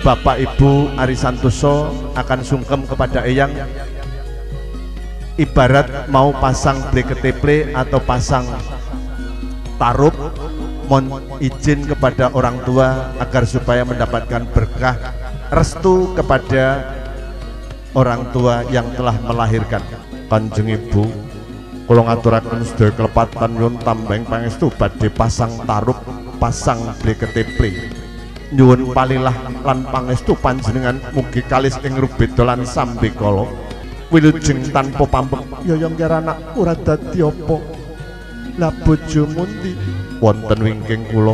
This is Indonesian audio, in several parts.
Bapak Ibu Ari Santoso akan sungkem kepada eyang, ibarat mau pasang bleketeple atau pasang tarup, mohon izin kepada orang tua agar supaya mendapatkan berkah restu kepada orang tua yang telah melahirkan. Kanjeng Ibu, kula ngaturaken sedaya kelepatan nyuwun tambeng pangestu badhe pasang tarup, pasang bleketeple. Nyuwun palilah lan pangestu panjenengan mugi kalis ing rubeda lan sambekala. Wilujeng tanpa pampek yoyong kira anak ora dadi apa. Lah bojomu ndi? Wonten wingking kula.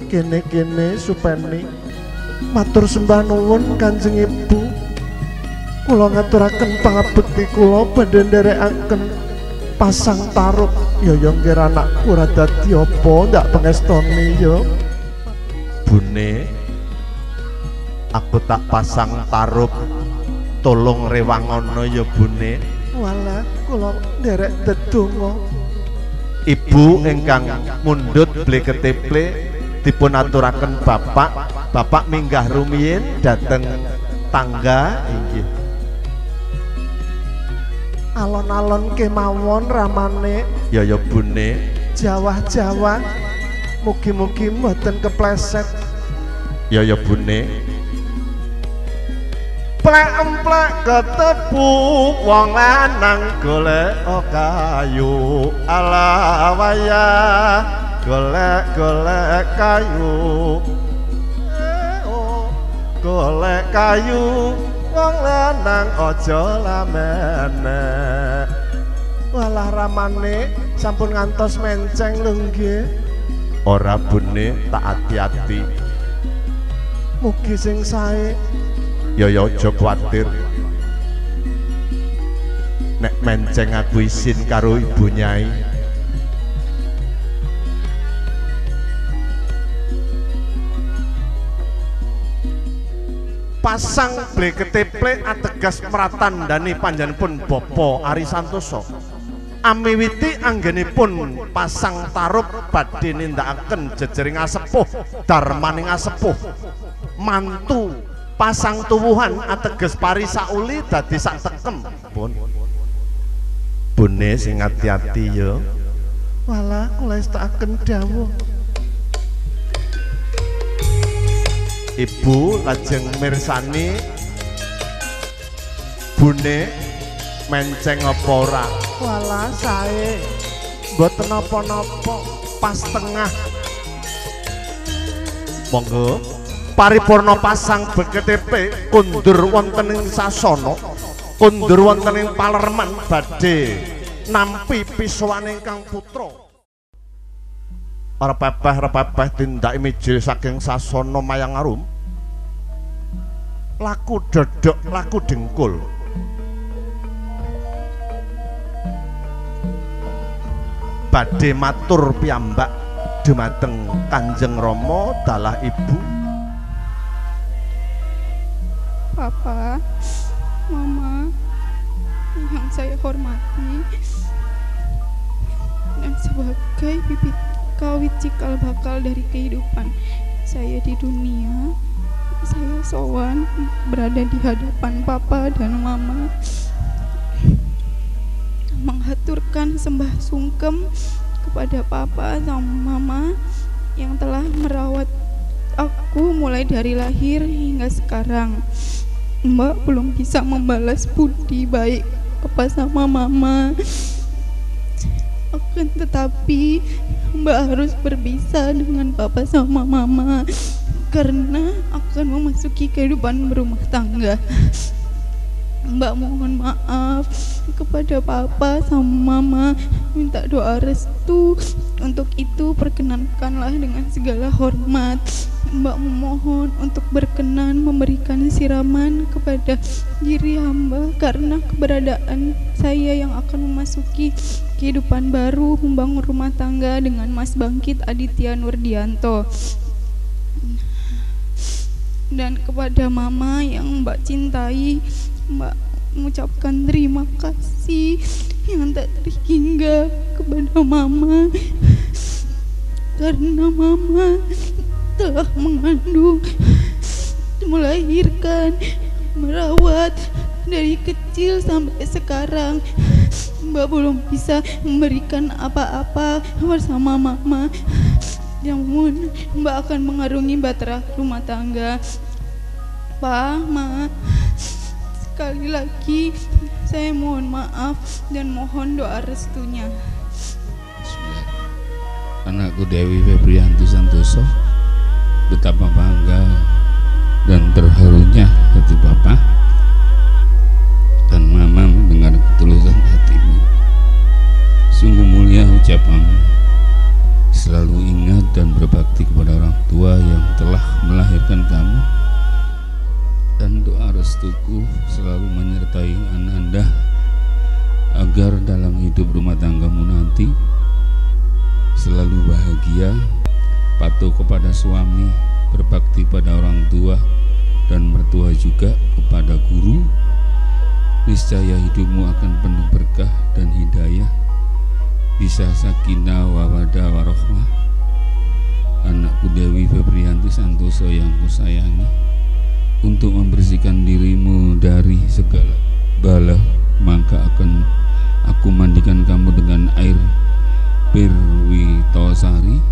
Kene-kene supeni. Matur sembah nuwun Kanjeng Ibu. Kula ngaturaken pangabekti kula badhe nderekaken pasang tarup. Yoyong kira anak ora dadi apa ndak pangestoni ya. Bune, aku tak pasang tarup. Tolong rewangono ya Bune. Walah kula nderek dedonga. Ibu ingkang mundhut bleketeple dipun aturaken Bapak minggah rumiyin dhateng tangga inggih. Alon-alon kemawon ramane. Ya Bune. Jawah-jawah mugi-mugi mboten kepleset. Ya Bune. Plek-emplek ketemu wong lanang golek kayu ala wayah golek kayu golek kayu wong lanang aja lamene. Walah ramane sampun ngantos menceng lho nggih. Ora Bune, tak hati-hati. Mugi sing sae. Ya aja kuwatir. Nek menceng aku isin karo Ibu Nyai. Pasang bleketeple ategas mratandani panjenenganipun Bapak Ari Santoso. Amiwiti anggenipun pasang tarup badhe nindakaken jejering asepuh darmaning asepuh. Mantu pasang tuwuhan ateges pari sauli dadi sak tekem. Bune sing ati-ati ya. Walah kula estakaken dawuh. Ibu lajeng mirsani Bune menceng apa ora? Walah sae. Mboten napa-napa, pas tengah. Monggo paripurna pasang bleketeple kundur wonten ing sasana, kundur wonten ing palerman badhe nampi pisuwane ingkang putra. Ora pepeh tindake mijil saking sasana mayang arum. Laku dodok, laku dengkul. Badhe matur piyambak dumateng Kanjeng Rama dalah Ibu. Papa, Mama yang saya hormati, dan sebagai bibit kawit cikal bakal dari kehidupan saya di dunia, saya sowan berada di hadapan Papa dan Mama, menghaturkan sembah sungkem kepada Papa sama Mama yang telah merawat aku mulai dari lahir hingga sekarang. Mbak belum bisa membalas budi baik Papa sama Mama. Akan tetapi Mbak harus berpisah dengan Papa sama Mama karena akan memasuki kehidupan berumah tangga. Mbak mohon maaf kepada Papa sama Mama, minta doa restu. Untuk itu perkenankanlah dengan segala hormat Mbak memohon untuk berkenan memberikan siraman kepada diri hamba karena keberadaan saya yang akan memasuki kehidupan baru membangun rumah tangga dengan Mas Bangkit Aditya Nurdianto. Dan kepada Mama yang Mbak cintai, Mbak mengucapkan terima kasih yang tak terhingga kepada Mama karena Mama telah mengandung melahirkan, merawat dari kecil sampai sekarang. Mbak belum bisa memberikan apa-apa bersama mama. Namun Mbak akan mengarungi bahtera rumah tangga. Pak, Ma, sekali lagi saya mohon maaf dan mohon doa restunya. Anakku Dewi Febrianti Santoso, betapa bangga dan terharunya hati Bapak dan Mama mendengar ketulusan hatimu. Sungguh mulia ucapanmu. Selalu ingat dan berbakti kepada orang tua yang telah melahirkan kamu, dan doa restuku selalu menyertai Ananda agar dalam hidup rumah tanggamu nanti selalu bahagia, patuh kepada suami, berbakti pada orang tua dan mertua juga kepada guru. Niscaya hidupmu akan penuh berkah dan hidayah, bisa sakinah wawadah warohmah. Anakku Dewi Febrianti Santoso yang kusayangi, untuk membersihkan dirimu dari segala bala, maka akan aku mandikan kamu dengan air Pirwitosari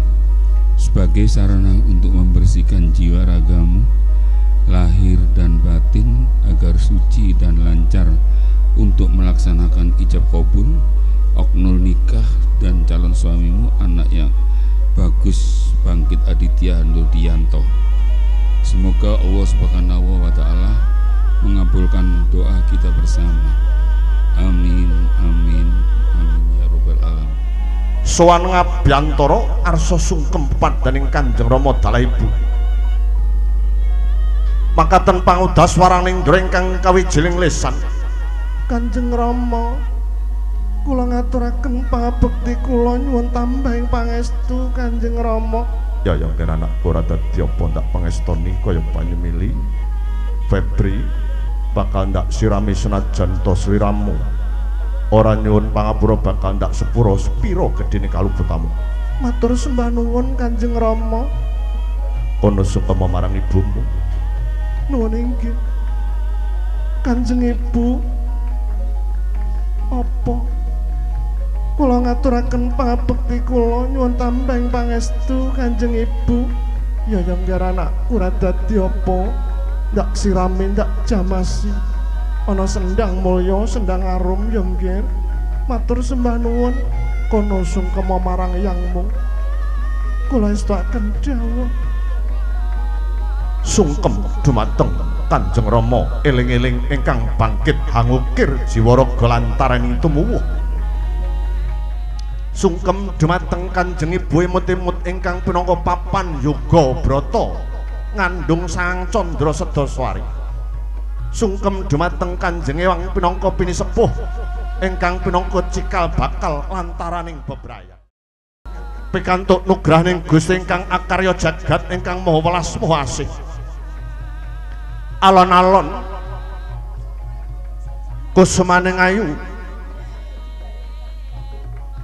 sebagai sarana untuk membersihkan jiwa ragamu, lahir dan batin, agar suci dan lancar untuk melaksanakan ijab kabul, oknul nikah, dan calon suamimu anak yang bagus, Bangkit Aditya Nurdianto. Semoga Allah Subhanahu wa Ta'ala mengabulkan doa kita bersama. Amin, amin, amin ya Rabbal alamin. Sowan Ngabiyantara arsa sungkem padaning Kanjeng Rama dalah ibu. Makaten pangudas waraning ndra ingkang kawijining lisan. Kanjeng Rama, kula ngaturaken pangabekti kula nyuwun tambahing pangestu Kanjeng Rama. Ya kira anakku ora dadi apa ndak pangestoni kaya panyemili. Febri bakal ndak sirami senajan to sliramu. Ora nyuwun pangapura bakal ndak sepura sepira gedene kalubetamu. Matur sembah nuwun Kanjeng Rama. Kono supama marang ibumu. Nuwun inggih. Kanjeng Ibu, apa kula ngaturaken pangabekti kula nyuwun tambahing pangestu Kanjeng Ibu. Ya nggar anakku ora dadi apa, ndak sirami ndak jamasi. Ana sendang mulya, sendang arum ya nggih. Matur sembah nuwun, kono sungkema marang yangmu. Kula estuaken dawuh. Sungkem dumateng Kanjeng Rama, eling-eling ingkang bangkit hangukir jiwa raga lantaran tumuwuh. Sungkem dumateng Kanjeng Ibu emut-emut ingkang pinangka papan yoga brata ngandung sang candra sedaswari. Sungkem dumateng Kanjeng Ewang pinangka pinisepuh ingkang pinangka cikal bakal lantaraning bebrayat. Pikantuk nugrahaning Gusti ingkang akarya jagat ingkang maha welas maha asih. Alon-alon kusumaning ayu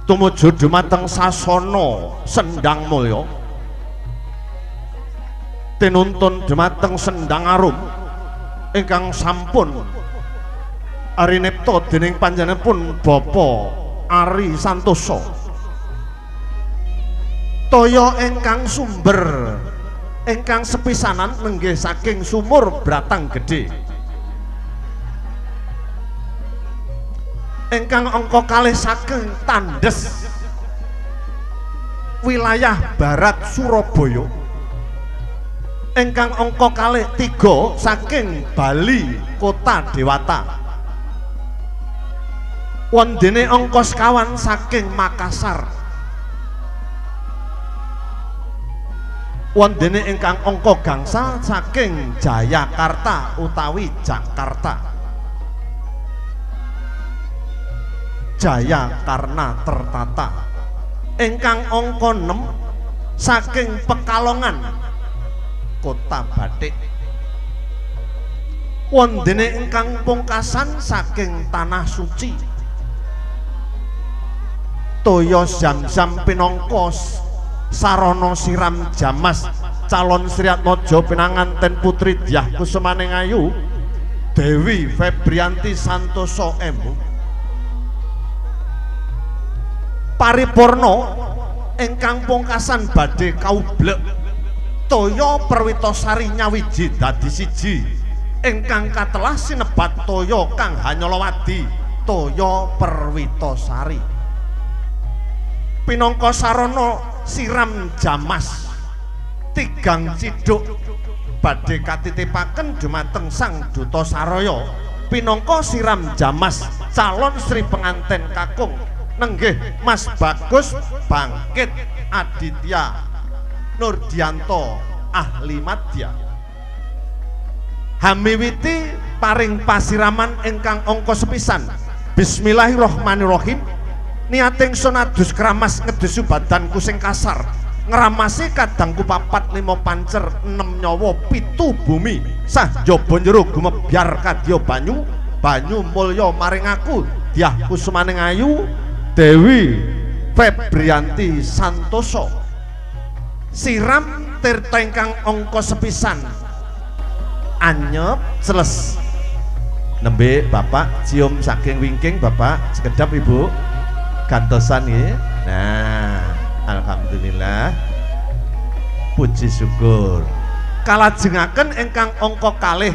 tumuju dumateng sasana sendang mulya, tinuntun dumateng sendang arum ingkang sampun arinipta dening panjenenganipun Bapak Ari Santoso. Toya ingkang sumber ingkang sepisanan nenggih saking sumur Bratang Gedhe ingkang angka kalih saking Tandes wilayah Barat Surabaya, ingkang angka kalih 3 saking Bali Kota Dewata, wondene angka sekawan saking Makassar, wondene ingkang angka gangsal saking Jayakarta utawi Jakarta, Jayakarna tertata, ingkang angka 6 saking Pekalongan Kota Batik, wondene ingkang pungkasan saking Tanah Suci, toya Zam-Zam pinangka sarana siram jamas calon Sri Atmaja pinanganten putri Dyah Kusumaning Ayu Dewi Febrianti Santoso Emu paripurna ingkang pungkasan badhe kaublek toya Perwitasari nyawiji dadi siji ingkang katelah sinebat toya kang Hanyalawadi toya Perwitasari pinangka sarana siram jamas tigang ciduk badhe katitipaken dumateng Sang Duta Saraya pinangka siram jamas calon Sri penganten kakung nenggih Mas Bagus Bangkit Aditya Nurdianto ahli madya hamiwiti paring pasiraman ingkang angka sepisan bismillahirrahmanirrahim niating sunadus keramas ngedesu badanku sing kasar ngeramasi kadangku 4 5 pancer 6 nyawa 7 bumi sah jaba njero gumebyar kadya banyu mulya maring aku Dyah Kusumaning Ayu Dewi Febrianti Santoso siram tirta ingkang angka sepisan anyep seles nembe Bapak cium saking wingking Bapak sekedap Ibu gantosan ya. Nah alhamdulillah puji syukur kalajengaken ingkang angka kalih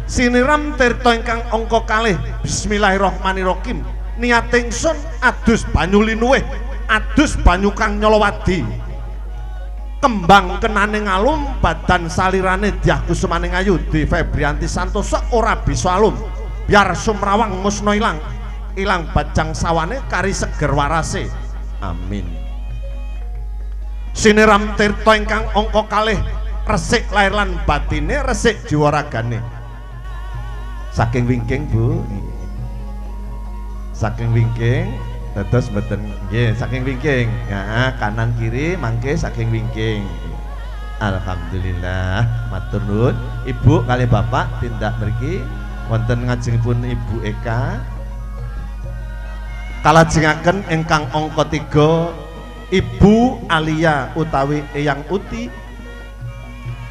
siniram tirta ingkang angka kalih bismillahirrahmanirrahim niating sun adus banyu linuwih adus banyu kang Nyalawadi kembang kenane ngalum badan salirane Dyah Kusumaning Ayu Dewi Febrianti Santoso ora bisa alum biar sumrawang musna ilang bajang sawane kari seger warase amin siniram tirta ingkang angka kalih resik lair lan batine resik jiwa ragane saking wingking Bu saking wingking dados mboten nggih saking wingking nah kanan kiri mangke saking wingking alhamdulillah matur nuwun Ibu kali Bapak tindak mriki wonten ngajengipun Ibu Eka kalajengaken ingkang angka 3 Ibu Alia utawi Eyang Uti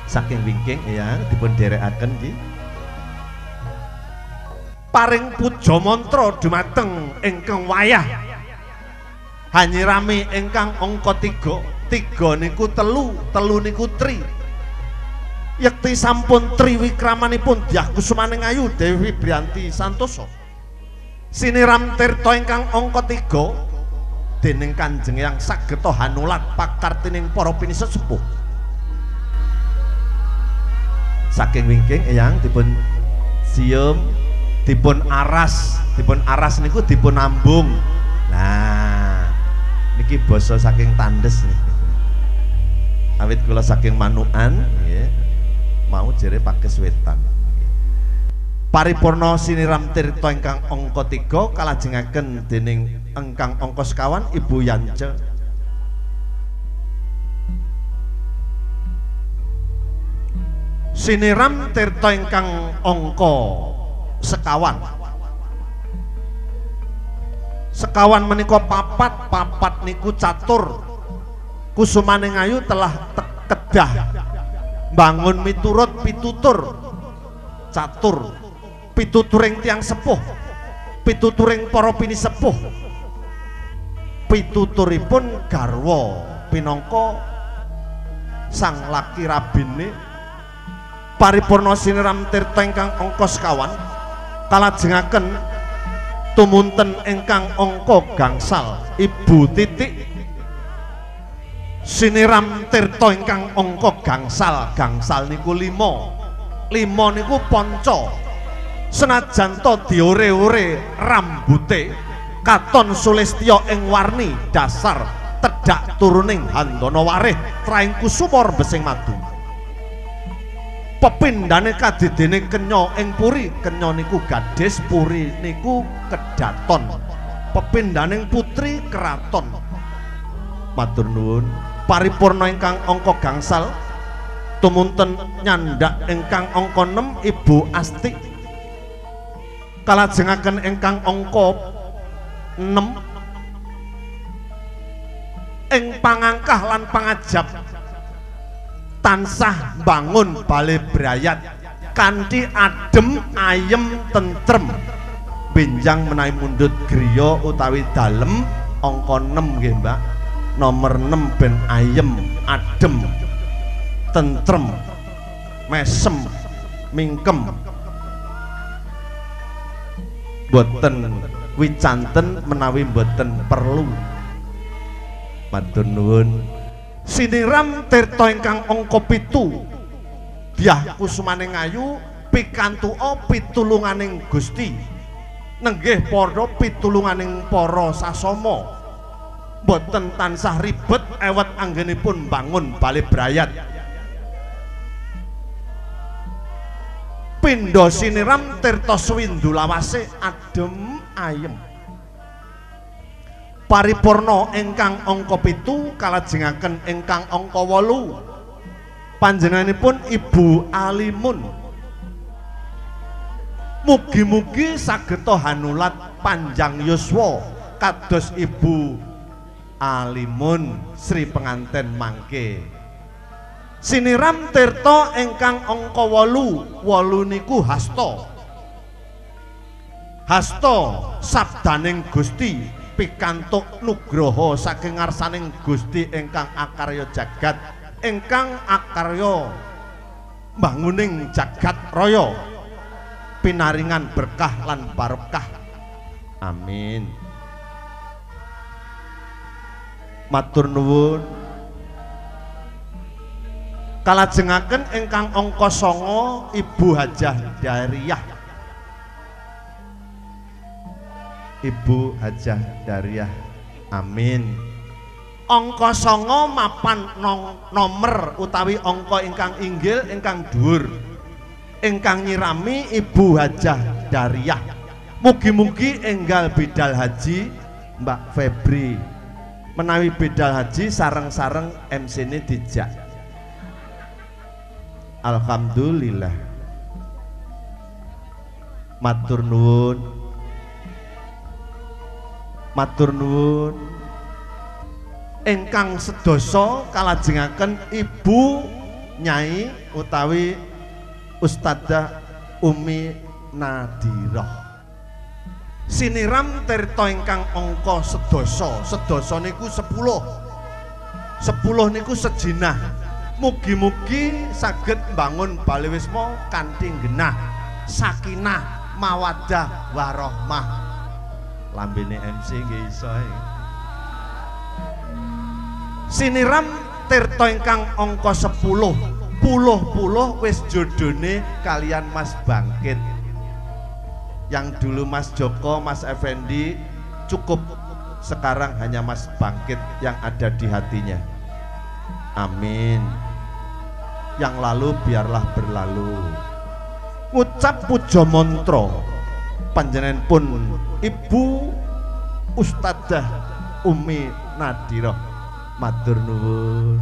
saking wingking Eyang dipun dherekaken nggih paring puja mantra dumateng ingkang wayah hanyirami ingkang angka 3 niku telu niku tri yekti sampun tri wikramanipun Dyah Kusumaning Ayu Dewi Febrianti Santoso siniram tirta ingkang angka 3 dening Kanjeng Yang Sageta Hanulat pakartining para pinisa sepuh saking wingking Eyang dipun sium dipun aras niku dipun ambung nah niki basa saking tandes awit kula saking manukan nggih mau jere pakes wetan paripurna siniram tirta ingkang angka 3 kalajengaken dening ingkang angka sekawan Ibu Yance siniram tirta ingkang angka sekawan menika papat niku catur Kusumaning Ayu telah kedah bangun miturut pitutur catur pituturing tiang sepuh pituturing para pinisepuh pituturipun garwa pinangka sang laki rabine paripurna siniram tirta ingkang angka sekawan kalajengaken tumunten ingkang angka gangsal Ibu Titik siniram tirta ingkang angka gangsal niku 5 niku panca senajan to diore-ore rambute katon sulistya ing warni dasar tedhak turuning handana warih traing kusumur besing madu pepindane kadidene kenya ing puri kenya niku gadis puri niku kedaton pepindaning putri keraton matur nuwun paripurna ingkang angka gangsal tumunten nyandak ingkang angka 6 Ibu Asti kalajengaken ingkang angka 6 ing pangangkah lan pangajab tansah bangun bale brayat kanthi adem ayem tentrem benjang menawi mundhut griya utawi dalem angka 6 nggih Mbak nomor 6 ben ayem adem tentrem mesem mingkem boten wicanten menawi boten perlu. Matur nuwun. Siniram tirta ingkang angka 7 Dyah Kusumaning Ayu pikantuka pitulunganing Gusti nenggih para pitulunganing para sasama boten tansah ribet ewet anggenipun bangun bale brayat. Pindha siniram tirta swindu lawase adem ayem. Paripurna ingkang angka 7 kalajengaken ingkang angka 8 panjenenganipun Ibu Alimun. Mugi-mugi sageta hanulat panjang yuswa kados Ibu Alimun Sri penganten mangke. Siniram tirta ingkang angka 8 niku hasta. Hasta sabdaning Gusti pikantuk nugraha saking ngarsaning Gusti ingkang akarya jagat ingkang akarya banguning jagat raya pinaringan berkah lan barokah. Amin. Matur nuwun. Kalajengaken ingkang angka 9 Ibu Hajah Dariyah. Ibu Hajah Dariyah. Amin. Angka 9 mapan nomor utawi angka ingkang inggil ingkang dhuwur ingkang nyirami Ibu Hajah Dariyah. Mugi-mugi enggal bidal haji Mbak Febri menawi bidal haji sareng-sareng MC-ne dijak. Alhamdulillah. Matur nuwun. Matur nuwun. Ingkang sedasa kalajengaken Ibu Nyai utawi Ustadzah Umi Nadirah. Siniram tirta ingkang angka sedasa. Sedasa niku 10. 10 niku sejinah. Mugi-mugi saged bangun bale wisma kanthi genah sakinah mawaddah warahmah. Lambene MC nggih iso. Siniram tirta ingkang angka 10 puluh wis jodone kalian Mas Bangkit. Yang dulu Mas Joko, Mas Effendi cukup, sekarang hanya Mas Bangkit yang ada di hatinya. Amin. Yang lalu biarlah berlalu. Ngucap puja mantra panjenenganipun Ibu Ustadzah Umi Nadirah. Matur nuwun.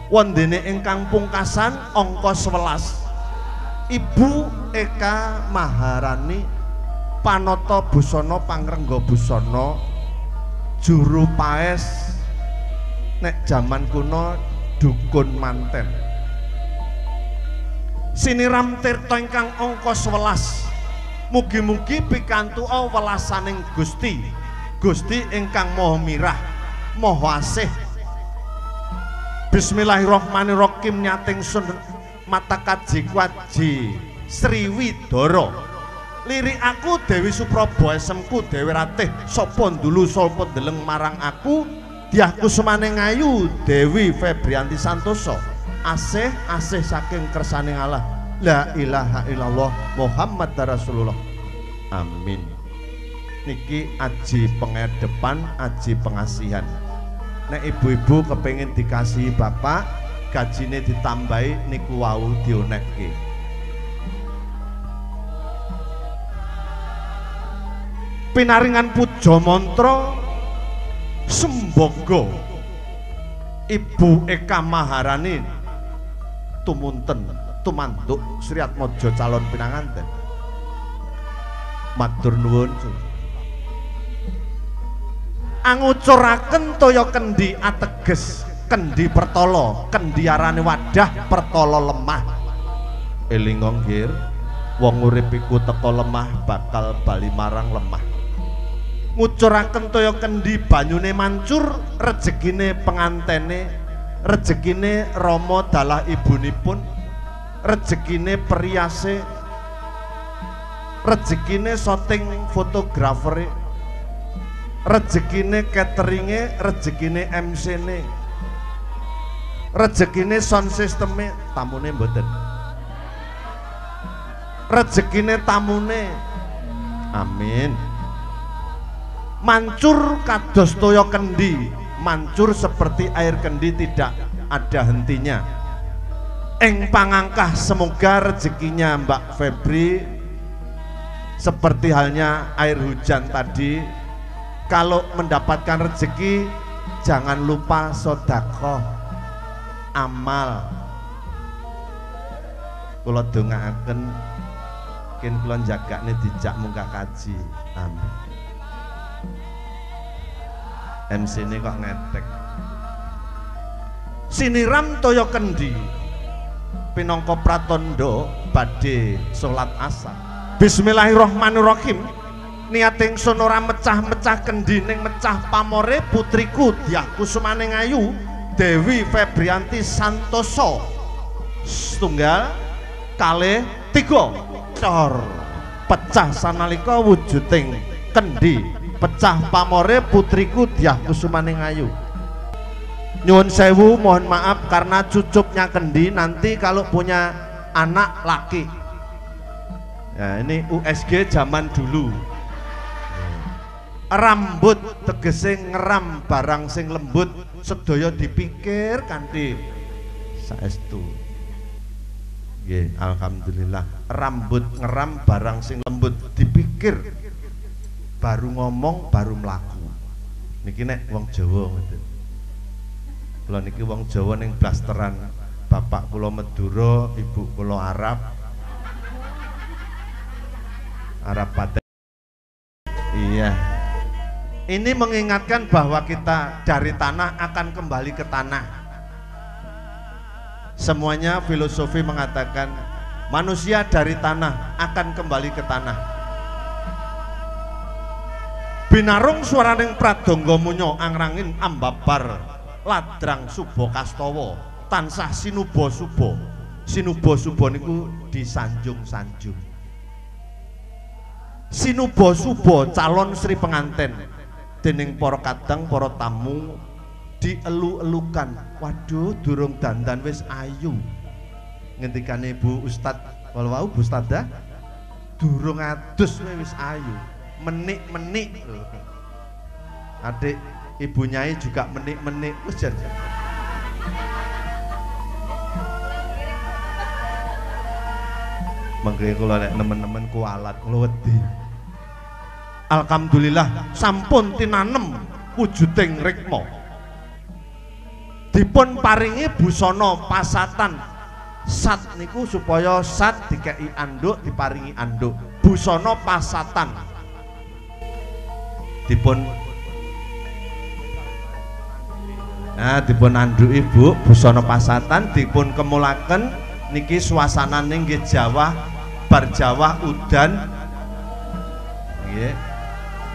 Wondene ingkang pungkasan angka 11 Ibu Eka Maharani Panata Busana Pangrengga Busana juru paes nek jaman kuno dukun manten. Siniram tirta ingkang angka 11 mugi-mugi pikantuka welasaning Gusti. Gusti ingkang Maha Mirah Maha Asih. Bismillahirrahmanirrahim. Nyating sun mata kaji kwaji Sriwidara. Lirik aku Dewi Supraba esemku Dewi Ratih sapa ndulu sapa ndeleng marang aku Dyah Kusumaning Ayu Dewi Febrianti Santoso. Asih saking kersaning Allah. La ilaha illallah Muhammad Rasulullah. Amin. Niki aji pengedepan, aji pengasihan. Nek ibu-ibu kepengin dikasihi bapak, gajine ditambahi niku wau dionekke. Pinaringan puja mantra sembogo Ibu Eka Maharani tumunten tumanduk Sri Atmaja calon pinanganten. Matur nuwun. Angucuraken toya kendi ateges kendi pertolo, kendi arane wadah, pertolo lemah. Elingo nggih, wong urip iku teko lemah bakal bali marang lemah. Ngucuraken toya kendi banyune mancur, rejekine pengantene, rejekine rama dalah ibunipun, rejekine periase, rejekine syuting fotografere, rejekine cateringe, rejekine MC-ne, rejekine sound systeme, tamune mboten, rejekine tamune. Amin. Mancur kados toya kendi, mancur seperti air kendi, tidak ada hentinya. Ing pangangkah semoga rezekinya Mbak Febri seperti halnya air hujan tadi. Kalau mendapatkan rezeki jangan lupa sedekah amal. Kula dongaaken kin kula jagakne dijak munggah kaji. Amin. MC ini kok ngetek. Siniram toya kendi pinangka pratandha badhe salat asar. Bismillahirrahmanirrahim. Niat ingsun ora mecah-mecah kendi ning mecah pamore putriku Dyah Kusumane Ayu Dewi Febrianti Santoso. Setunggal kalih tiga cor pecah sanalika wujuding kendi pecah pamore putriku Dyah Kusumane Ayu. Nyuwun sewu, mohon maaf karena cucupnya kendi, nanti kalau punya anak laki. Ya, ini USG zaman dulu. Rambut tegese ngeram barang sing lembut, sedaya dipikir kanthi saestu. Nggih, alhamdulillah. Rambut ngeram barang sing lembut dipikir, baru ngomong baru mlaku. Niki nek wong Jawa ngoten. Kula niki wong Jawa ning blasteran. Bapak kula Madura, ibu kula Arab. Arab Paten. Iya. Ini mengingatkan bahwa kita dari tanah akan kembali ke tanah. Semuanya filosofi mengatakan manusia dari tanah akan kembali ke tanah. Binarung swaraning pradangga munya angrangin ambabar ladrang suba kastawa tansah sinuba suba. Sinuba suba niku disanjung-sanjung. Sinuba suba calon Sri penganten dening para kadang para tamu dielu-elukan. Waduh, durung dandan wis ayu. Ngendikane Bu Ustad wau Bu Ustadzah durung adus wis ayu. Menik-menik lho. Adik Ibu Nyai juga menik-menik wis jan. Mangke kula nek nemen-nemen kualat kula wedi. Alhamdulillah sampun tinanem wujuding rikma. Dipun paringi busana pasatan. Sat niku supaya sat dikei anduk, diparingi anduk. Busana pasatan. Dipun anduki Bu, busana pasatan dipun kemulaken niki suasanane nggih Jawa, bar Jawa udan. Nggih.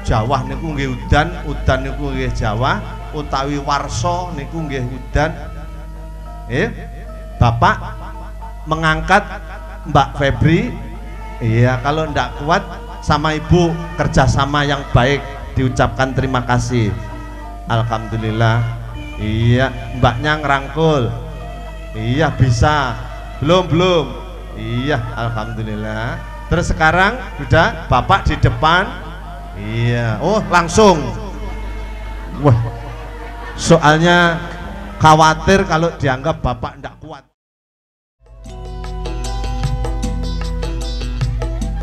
Jawa niku nggih udan, udan niku nggih Jawa, utawi warsa niku nggih udan. Bapak mengangkat Mbak Febri. Iya, kalau ndak kuat sama Ibu kerjasama yang baik, diucapkan terima kasih. Alhamdulillah. Iya, mbaknya ngerangkul. Iya, bisa. Belum. Iya, alhamdulillah. Terus sekarang sudah Bapak di depan. Iya, oh langsung. Wah, soalnya khawatir kalau dianggap Bapak ndak kuat.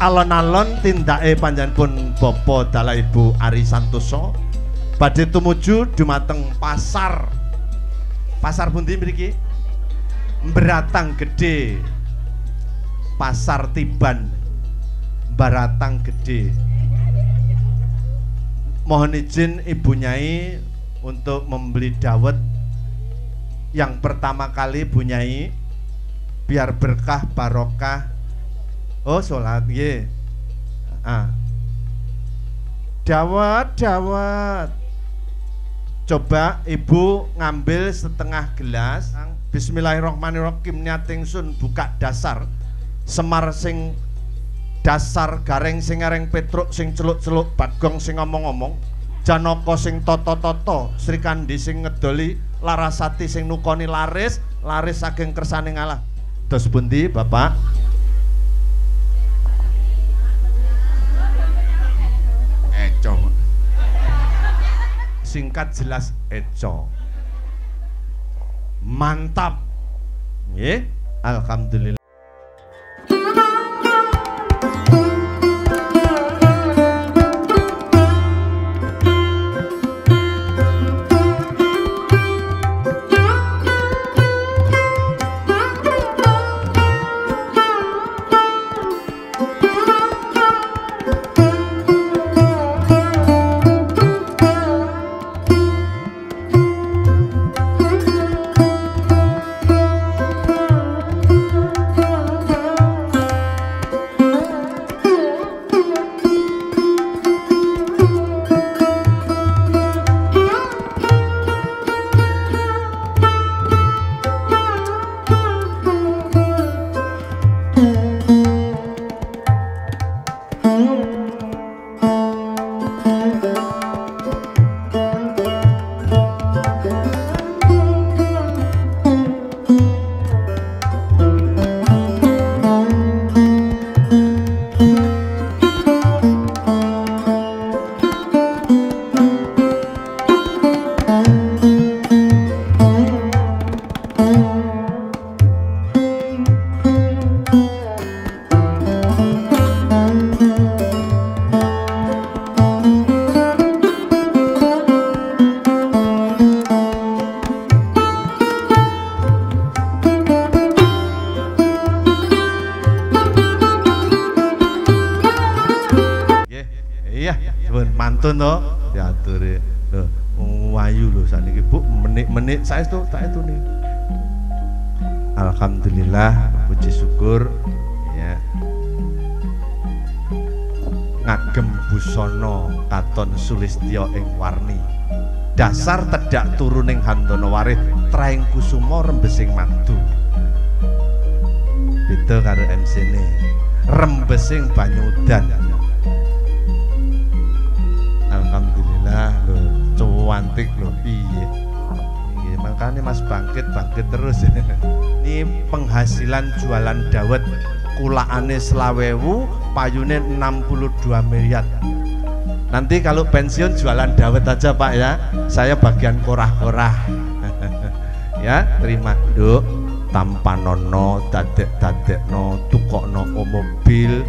Alon-alon tindake panjenengan Bapak dalah Ibu Ari Santoso badhe tumuju dumateng pasar. Pasar pundi mriki? Beratang Gede. Pasar Tiban Baratang Gede. Mohon izin Ibu Nyai untuk membeli dawet Yang pertama kali Bu Nyai, biar berkah barokah. Oh sholat ye. Dawat. Coba ibu ngambil setengah gelas. Bismillahirrahmanirrahim. Niating sun buka dasar Semar sing dasar gareng sing areng Petruk sing celuk-celuk Bagong sing ngomong-ngomong Janaka sing toto-toto Srikandi sing ngedoli Larasati sing nukoni laris saking kersane ngalah. Dos pundi Bapak? Eco. Singkat jelas eco. Mantap. Nggih, alhamdulillah. Mantun to diaturi lho wayu lho saniki Bu menit saya tuh tak itu nih. Alhamdulillah puji syukur ya. Ngagem busana katon sulistya ing warni. Dasar tedak turuning handana warih traing kusuma rembesing madu. Beda karo MC-ne. Rembesing banyu udan. Alhamdulillah lho, cuantik lho, piye. Nggih, makane Mas bangkit terus. Ini penghasilan jualan dawet kulaane 20.000, payune 62 miliar. Nanti kalau pensiun jualan dawet aja Pak ya. Saya bagian korah-korah. Ya, terima Nduk. Tampanono, dadek-dadekno, tukokno mobil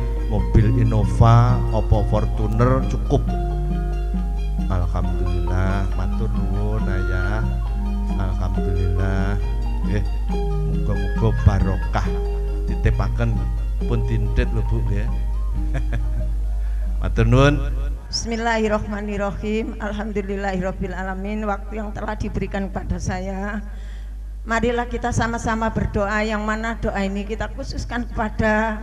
Innova, Oppo Fortuner cukup. Alhamdulillah, matur nuwun ya. Alhamdulillah. Nggih, muga-muga barokah ditepaken pun tindet lho Bu nggih. Matur nuwun. Bismillahirrahmanirrahim. Alhamdulillahirabbil alamin. Waktu yang telah diberikan kepada saya, marilah kita sama-sama berdoa, yang mana doa ini kita khususkan kepada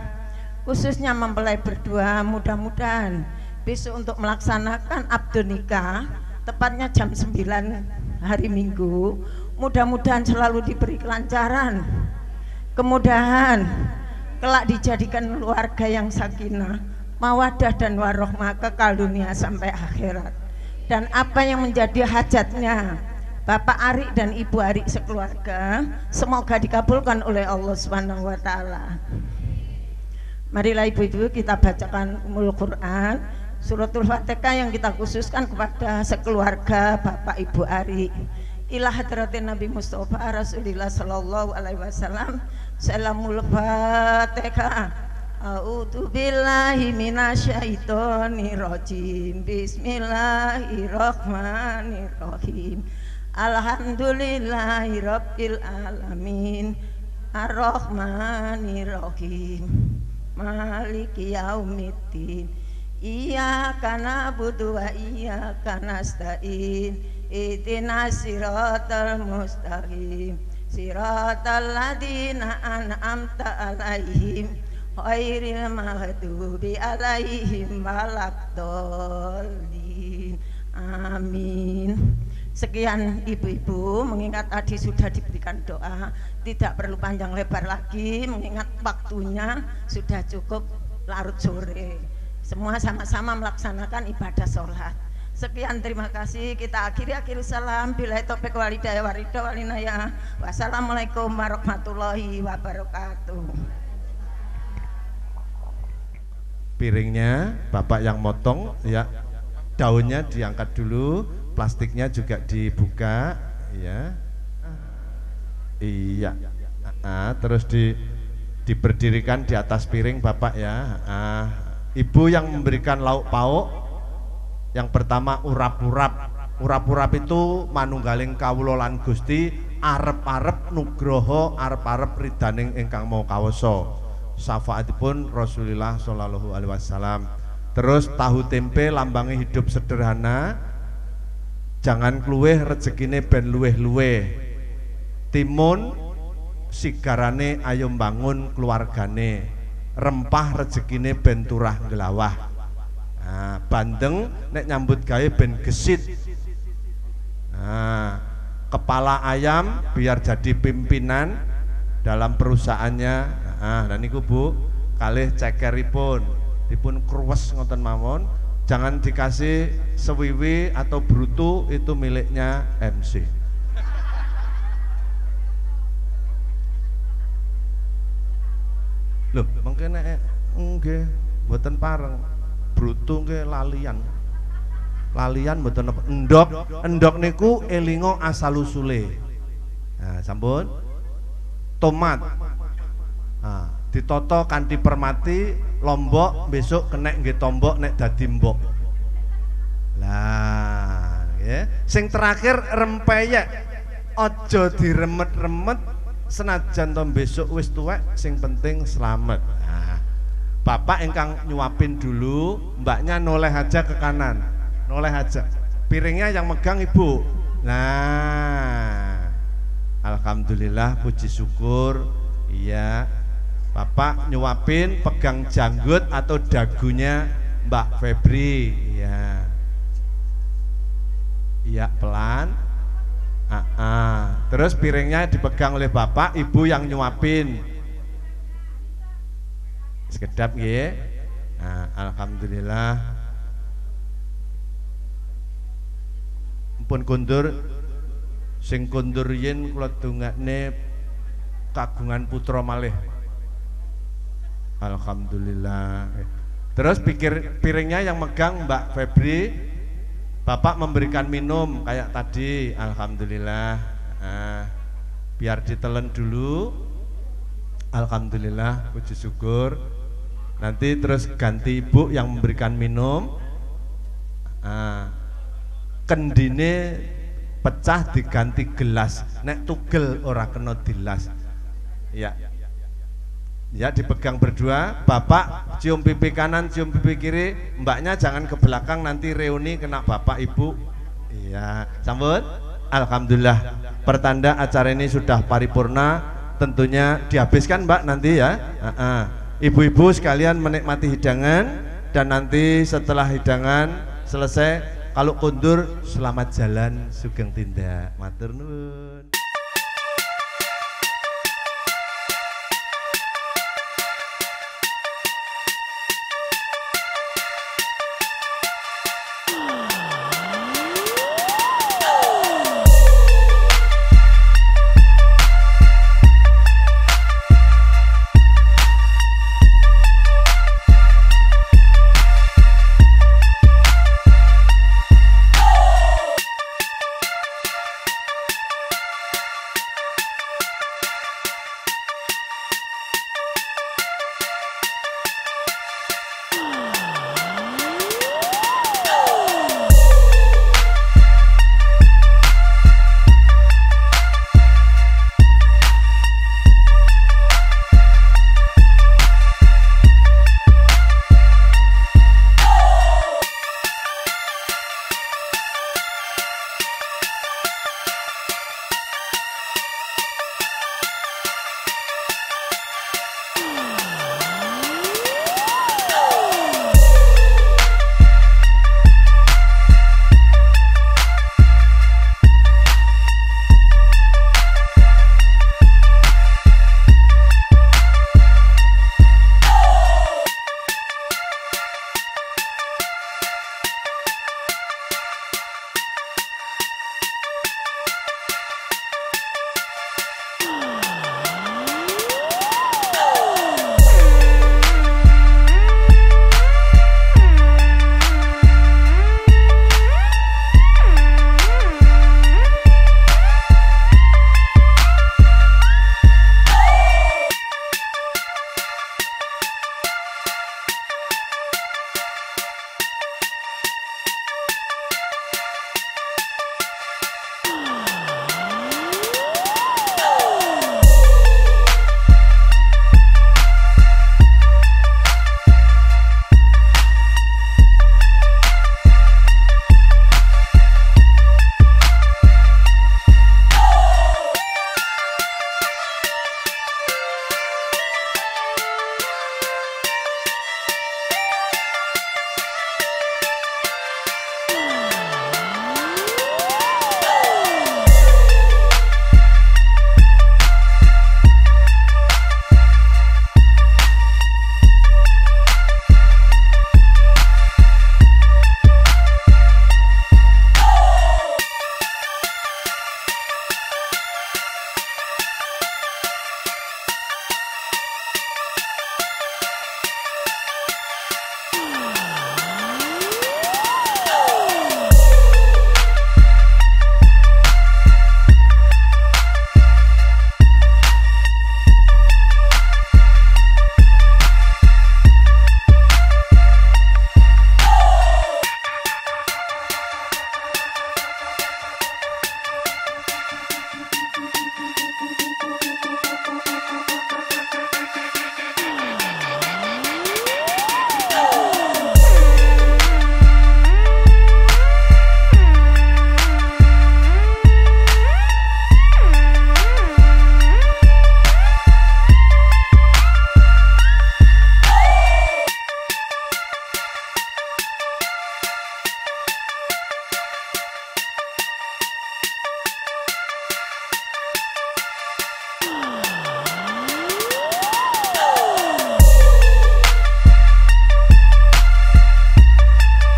khususnya mempelai berdua. Mudah-mudahan besok untuk melaksanakan akad nikah tepatnya jam 9 hari Minggu, mudah-mudahan selalu diberi kelancaran, kemudahan, kelak dijadikan keluarga yang sakinah, mawaddah dan warohmah, kekal dunia sampai akhirat. Dan apa yang menjadi hajatnya Bapak Arik dan Ibu Arik sekeluarga semoga dikabulkan oleh Allah Subhanahu wa taala. Marilah ibu-ibu kita bacakan Ummul Quran Suratul Fatihah yang kita khususkan kepada sekeluarga Bapak Ibu Ari. Ila hadratin Nabi Mustafa Rasulillah sallallahu alaihi wasallam. Salamul Fatihah. A'udzu billahi minasyaitonir rajim. Bismillahirrahmanirrahim. Alhamdulillahirabbil alamin. Ar-Rahmanirrahim. Maliki yaumiddin. Iyyaka na'budu wa iyyaka nasta'in. Ihdinas siratal mustaqim. siratal ladzina an'amta alaihim ghairil maghdubi alaihim waladdallin. Amin. Sekian ibu-ibu, mengingat tadi sudah diberikan doa, tidak perlu panjang lebar lagi, mengingat waktunya sudah cukup larut sore. Semua sama-sama melaksanakan ibadah sholat. Sekian, terima kasih. Kita akhiri salam. Billahi taufiq wal hidayah wal inayah. Wassalamualaikum warahmatullahi wabarakatuh. Piringnya Bapak yang motong ya, daunnya diangkat dulu, plastiknya juga dibuka ya. Iya. Terus diberdirikan di atas piring Bapak ya. Ibu yang memberikan lauk pauk, yang pertama urap-urap. Urap-urap itu manunggaling kawula lan Gusti, arep-arep nugroho, arep-arep ridaning ingkang mau kawasa. Syafaatipun Rasulullah sallallahu alaihi wasallam. Terus tahu tempe lambangi hidup sederhana, jangan kluweh rezekine ben luweh-luweh. Timun sigarane ayo bangun keluargane, rempah rezekine ben turah ngelawah. Bandeng nek nyambut gawe ben gesit. Kepala ayam biar jadi pimpinan dalam perusahaannya. Dan niku Bu, kalih cekeripun dipun kruwes ngoten mawon, jangan dikasih sewiwi atau brutu, itu miliknya MC. Loh, mungkin nggih mboten pareng. Brutu nggih lalian. Lalian mboten apa. Endok niku elingo asal usule. Sampun. Tomat. Ditoto kanthi permati, lombok besok kena nggih tombok nek dadi mbok. Lah, nggih. Sing terakhir rempeyek. Aja diremet-remet, senajan to besok wis tuwek, sing penting selamat. Bapak ingkang nyuapin dulu, mbaknya noleh aja ke kanan, noleh aja. Piringnya yang megang ibu. Nah, alhamdulillah, puji syukur. Iya, Bapak nyuapin, pegang janggut atau dagunya Mbak Febri. Iya, iya pelan. Terus piringnya dipegang oleh Bapak, Ibu yang nyuapin. Sekedap nggih. Alhamdulillah. Pun kundur, sing kundur yen kula dongakne kagungan putra malih. Alhamdulillah. Terus piringnya yang megang Mbak Febri, Bapak memberikan minum kayak tadi. Alhamdulillah. Biar ditelen dulu. Alhamdulillah, puji syukur. Nanti terus ganti Ibu yang memberikan minum. Kendine pecah diganti gelas, nek tugel ora kena dilas. Ya, ya dipegang berdua. Bapak cium pipi kanan, cium pipi kiri. Mbaknya jangan ke belakang, nanti reuni kena Bapak Ibu. Iya, sambut. Alhamdulillah, pertanda acara ini sudah paripurna. Tentunya dihabiskan Mbak nanti ya. Ibu-ibu sekalian menikmati hidangan, dan nanti setelah hidangan selesai, kalau kundur selamat jalan, sugeng tindak, matur nuwun.